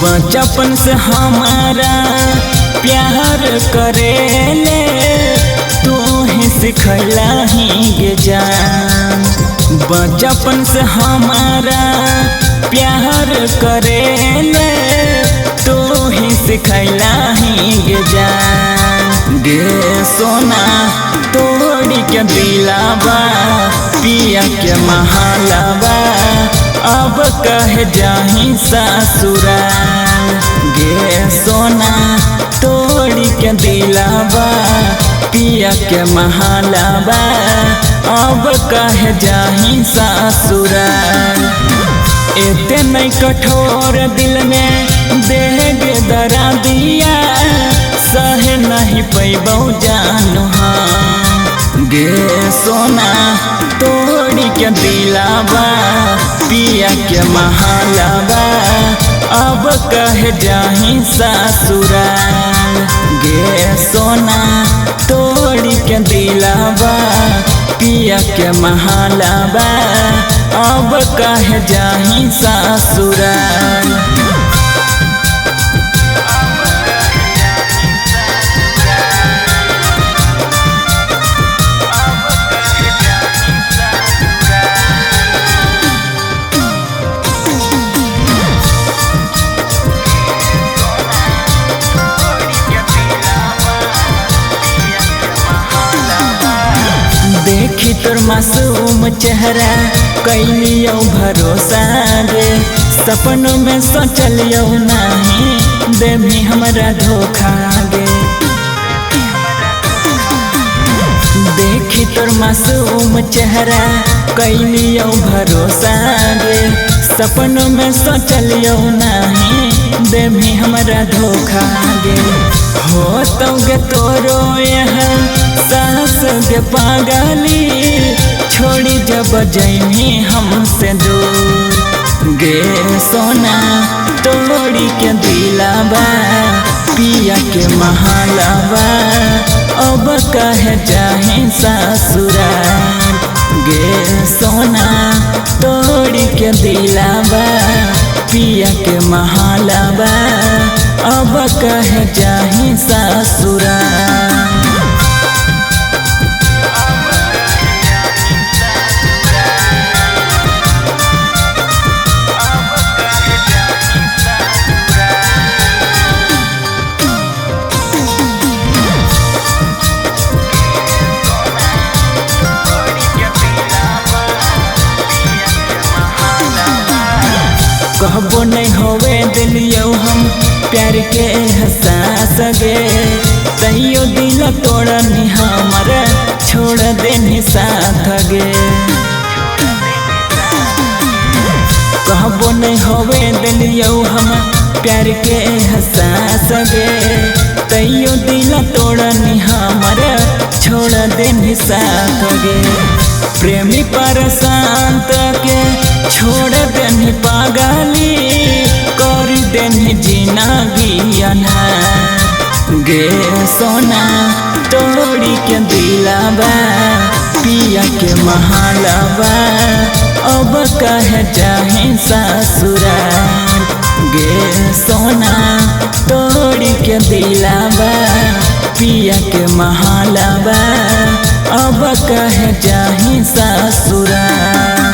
बचपन से हमारा प्यार करेले तू ही सिखला ही गे जान। बचपन से हमारा प्यार करेले तू ही सिखला ही गे जान। गे सोना तोड़ी के दिलावा पिया के महालावा अब कह जाही ससुराल। गे सोना तोड़ी के दिलावा पिया के महालावा अब कह जाही ससुराल। एते नहीं कठोर दिल में देग दरा दिया सहे नहीं पैबौ जानू। गे सोना तोड़ी के दिलावा पिया के महालावा अब कह जाही ससुराल। गे सोना तोड़ी के दिलावा पिया के महालावा अब कह जाही ससुराल। देखी तोर मासूम चेहरा कैलियो भरोसा गे। सपनों में सोचलियो नहीं देवी हमरा धोखा गे। देखी तोर मासूम चेहरा कैलियो भरोसा गे। सपनों में सोचलियो नहीं देवी हमरा धोखा गे। हो तो गे तोरो यहाँ सास गे पागली छोड़ी जब जैनी हमसे दूर। गे सोना तोड़ी के दिलावा पिया के महालावा अब कह जाही ससुराल। गे सोना तोड़ी के दिलावा पिया के महालावा अब कह जाही ससुराल। कहबो नहीं होवे दिलियो हम प्यार के एहसास गे। तैयो दिल तोड़नी हमारा छोड़ देनी साथ गे। कहबो नहीं होवे दिलियो हम प्यार के एहसास गे। तैयो दिल तोड़नी हमारा छोड़ देनी साथ गे। प्रेमी परशांत के छोड़ देनी पागली कर देनी जिंदगी अनहार। गे सोना तोड़ी के दिलावा पिया के महालावा अब कह जाही ससुराल। गे सोना तोड़ी के दिलावा पिया के महालावा अब कह जाही ससुराल।